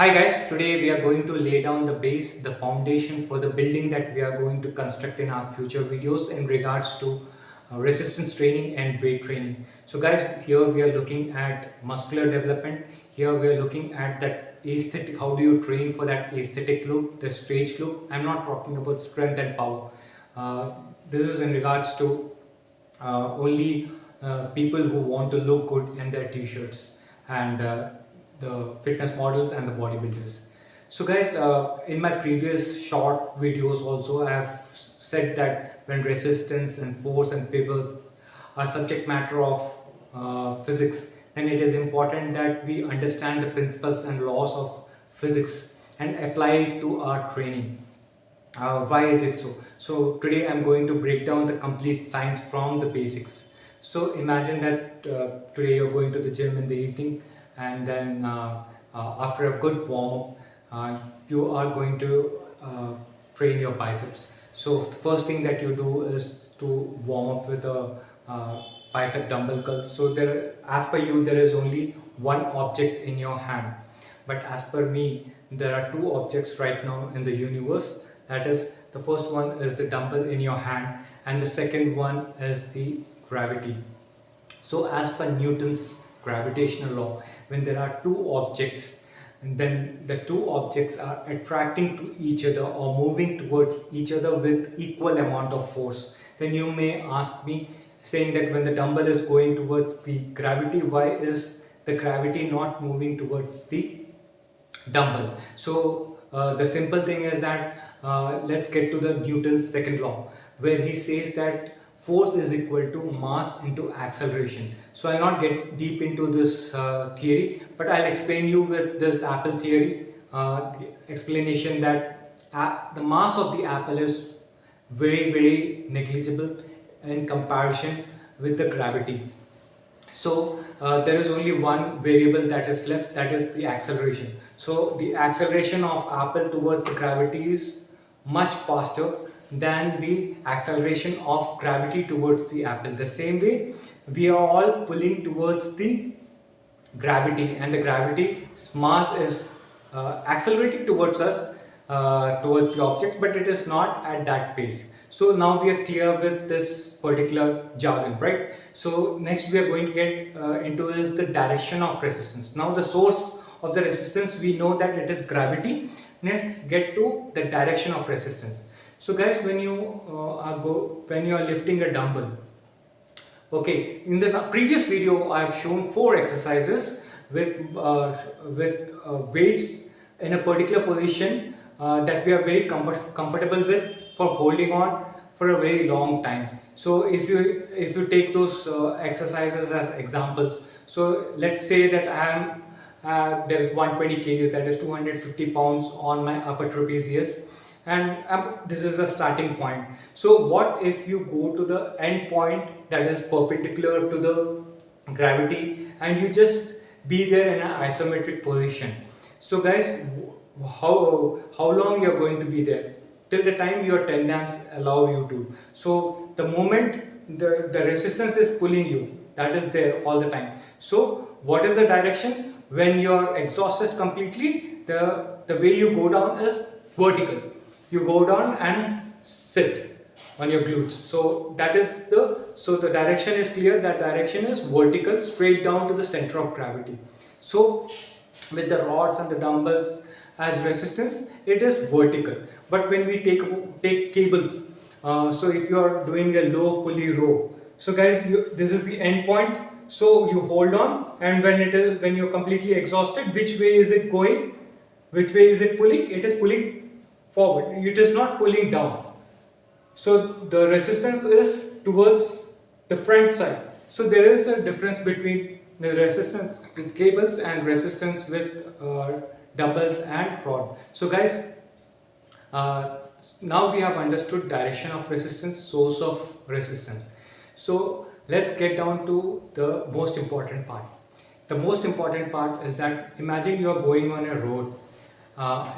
Hi guys, today we are going to lay down the base, the foundation for the building that we are going to construct in our future videos in regards to resistance training and weight training. So guys, here we are looking at muscular development. Here we are looking at that aesthetic, how do you train for that aesthetic look, the stage look. I'm not talking about strength and power. This is in regards to only people who want to look good in their t-shirts and the fitness models and the bodybuilders. So guys, in my previous short videos also I have said that when resistance and force and pivot are subject matter of physics, then it is important that we understand the principles and laws of physics and apply it to our training. Why is it so? So today I'm going to break down the complete science from the basics. So imagine that today you're going to the gym in the evening, and then after a good warm up you are going to train your biceps. So the first thing that you do is to warm up with a bicep dumbbell curl. So there, as per you, there is only one object in your hand, but as per me there are two objects right now in the universe. That is, the first one is the dumbbell in your hand, and the second one is the gravity. So as per Newton's gravitational law, when there are two objects, and then the two objects are attracting to each other or moving towards each other with equal amount of force, then you may ask me, saying that when the dumbbell is going towards the gravity, why is the gravity not moving towards the dumbbell? So the simple thing is that let's get to the Newton's second law, where he says that force is equal to mass into acceleration. So I'll not get deep into this theory, but I'll explain you with this apple theory, the explanation that the mass of the apple is very negligible in comparison with the gravity. So there is only one variable that is left, that is the acceleration. So the acceleration of apple towards the gravity is much faster than the acceleration of gravity towards the apple. The same way, we are all pulling towards the gravity, and the gravity's mass is accelerating towards us, towards the object, but it is not at that pace. So now we are clear with this particular jargon, right? So next we are going to get into is the direction of resistance. Now the source of the resistance, we know that it is gravity. Let's get to the direction of resistance. So guys, when you are lifting a dumbbell, okay, in the previous video I have shown 4 exercises with weights in a particular position that we are very comfortable with for holding on for a very long time. So if you take those exercises as examples, so let's say that I am there is 120 kgs, that is 250 pounds on my upper trapezius, and this is a starting point. So what if you go to the end point that is perpendicular to the gravity, and you just be there in an isometric position? So guys, how long you are going to be there? Till the time your tendons allow you to. So the moment the resistance is pulling you, that is there all the time. So what is the direction? When you are exhausted completely, the way you go down is vertical. You go down and sit on your glutes. So that is the direction is clear. That direction is vertical, straight down to the center of gravity. So with the rods and the dumbbells as resistance, it is vertical. But when we take cables, so if you are doing a low pulley row, so guys, this is the end point. So you hold on, and when you're completely exhausted, which way is it going? Which way is it pulling? It is pulling forward. It is not pulling down. So the resistance is towards the front side. So there is a difference between the resistance with cables and resistance with dumbbells and rod. So guys, now we have understood direction of resistance, source of resistance. So let's get down to the most important part. The most important part is that imagine you are going on a road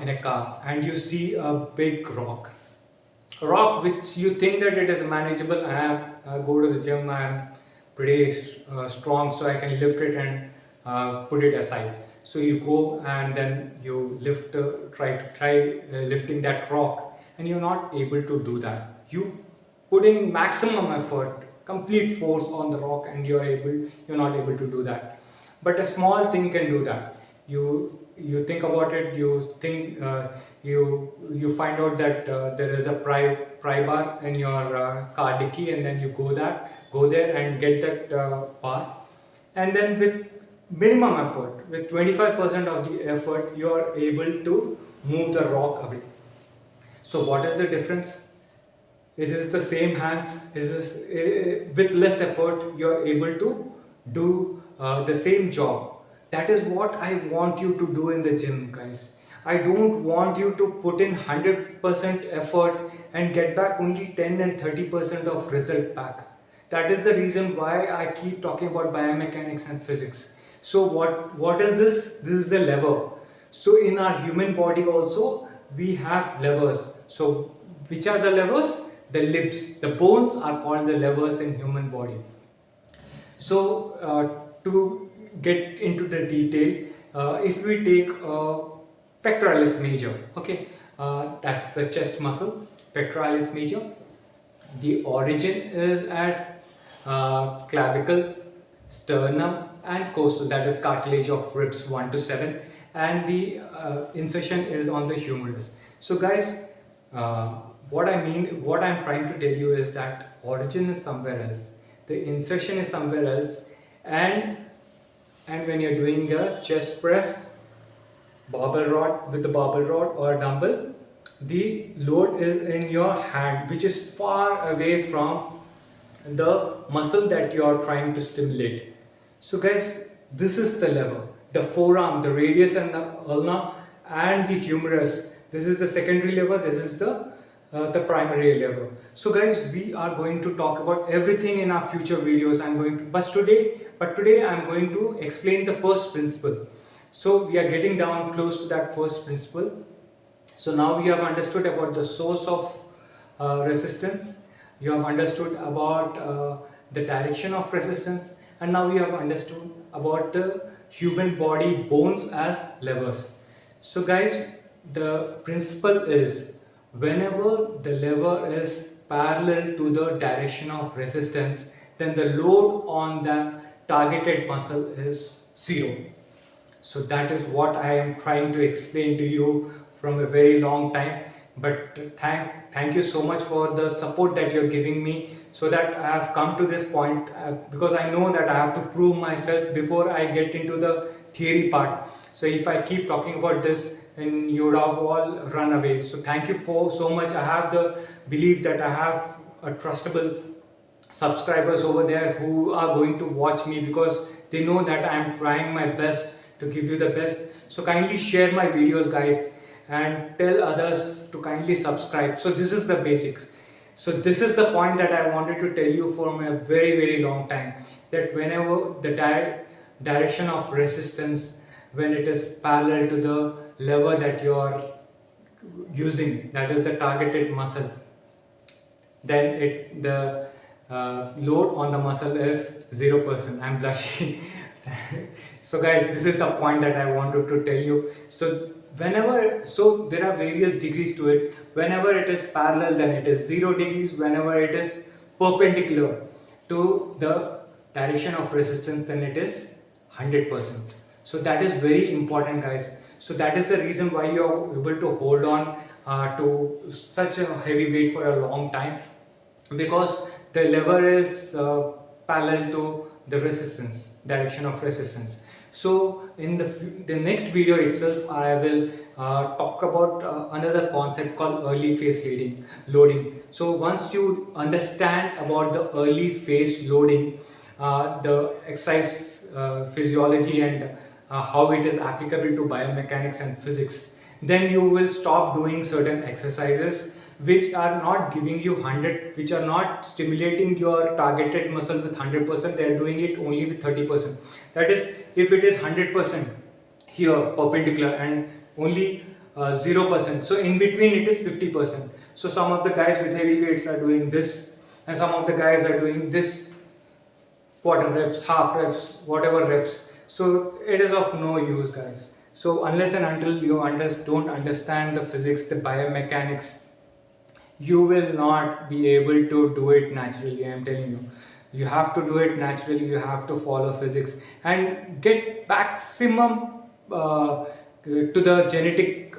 in a car, and you see a big rock. A rock which you think that it is manageable. I go to the gym, I am pretty strong, so I can lift it and put it aside. So you go and then you lift, try lifting that rock, and you're not able to do that. You put in maximum effort, complete force on the rock, and you're not able to do that. But a small thing can do that. You think about it. You find out that there is a pry bar in your car dicky, and then you go there and get that bar, and then with minimum effort, with 25% of the effort, you are able to move the rock away. So what is the difference? It is the same hands. With less effort, you are able to do the same job. That is what I want you to do in the gym, guys. I don't want you to put in 100% effort and get back only 10 and 30% of result back. That is the reason why I keep talking about biomechanics and physics. So what is this? This is a lever. So in our human body also, we have levers. So which are the levers? The limbs, the bones are called the levers in human body. So to get into the detail, if we take pectoralis major, okay, that's the chest muscle, pectoralis major. The origin is at clavicle, sternum, and costal, that is cartilage of ribs 1 to 7, and the insertion is on the humerus. So guys, what I'm trying to tell you is that origin is somewhere else, the insertion is somewhere else, and when you're doing a chest press, barbell rod with the barbell rod or dumbbell, the load is in your hand, which is far away from the muscle that you are trying to stimulate. So guys, this is the lever, the forearm, the radius and the ulna and the humerus. This is the secondary lever, this is the primary lever. So guys, we are going to talk about everything in our future videos. But today I'm going to explain the first principle. So we are getting down close to that first principle. So now we have understood about the source of resistance. You have understood about the direction of resistance, and now we have understood about the human body bones as levers. So guys, the principle is whenever the lever is parallel to the direction of resistance, then the load on the targeted muscle is 0. So that is what I am trying to explain to you from a very long time. But thank you so much for the support that you're giving me, so that I have come to this point, because I know that I have to prove myself before I get into the theory part. So if I keep talking about this, then you would have all run away. So thank you for so much. I have the belief that I have a trustable subscribers over there who are going to watch me, because they know that I am trying my best to give you the best. So kindly share my videos, guys, and tell others to kindly subscribe. So this is the basics. So this is the point that I wanted to tell you from a very long time, that whenever the direction of resistance, when it is parallel to the lever that you are using, that is the targeted muscle, then the load on the muscle is 0%. I'm blushing. So guys, this is the point that I wanted to tell you. So there are various degrees to it. Whenever it is parallel, then it is 0 degrees. Whenever it is perpendicular to the direction of resistance, then it is 100%. So that is very important, guys. So that is the reason why you are able to hold on to such a heavy weight for a long time, because the lever is parallel to the resistance, direction of resistance. So in the next video itself, I will talk about another concept called early phase loading. So once you understand about the early phase loading, the exercise physiology and how it is applicable to biomechanics and physics, then you will stop doing certain exercises which are not giving you 100, which are not stimulating your targeted muscle with 100%. They are doing it only with 30%. That is, if it is 100% here perpendicular and only 0%, so in between it is 50%. So some of the guys with heavy weights are doing this, and some of the guys are doing this, quarter reps, half reps, whatever reps. So it is of no use, guys. So unless and until you don't understand the physics, the biomechanics, you will not be able to do it naturally. I'm telling you, you have to do it naturally. You have to follow physics and get maximum to the genetic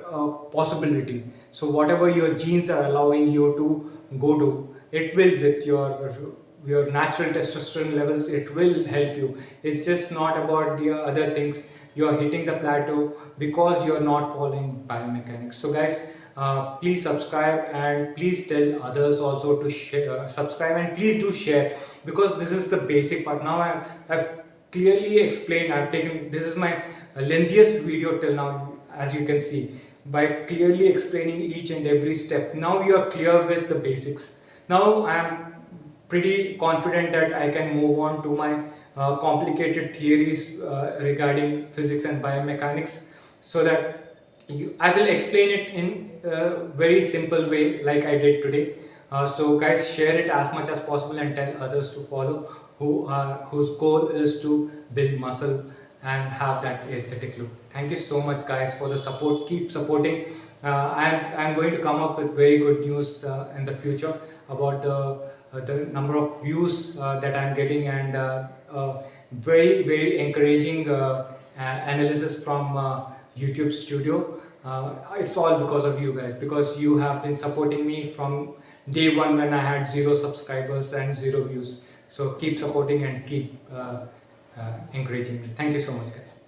possibility. So whatever your genes are allowing you to go to, it will, with your natural testosterone levels, it will help you. It's just not about the other things. You are hitting the plateau because you are not following biomechanics. So guys, please subscribe and please tell others also to share, subscribe, and please do share, because this is the basic part. Now I've clearly explained. I've taken, this is my lengthiest video till now, as you can see, by clearly explaining each and every step. Now you are clear with the basics. Now I am pretty confident that I can move on to my complicated theories regarding physics and biomechanics, so that I will explain it in a very simple way like I did today. So guys, share it as much as possible and tell others to follow whose goal is to build muscle and have that aesthetic look. Thank you so much, guys, for the support. Keep supporting. I'm going to come up with very good news in the future about the number of views that I'm getting, and very encouraging analysis from YouTube Studio. It's all because of you guys, because you have been supporting me from day one when I had 0 subscribers and 0 views. So keep supporting and keep encouraging me. Thank you so much, guys.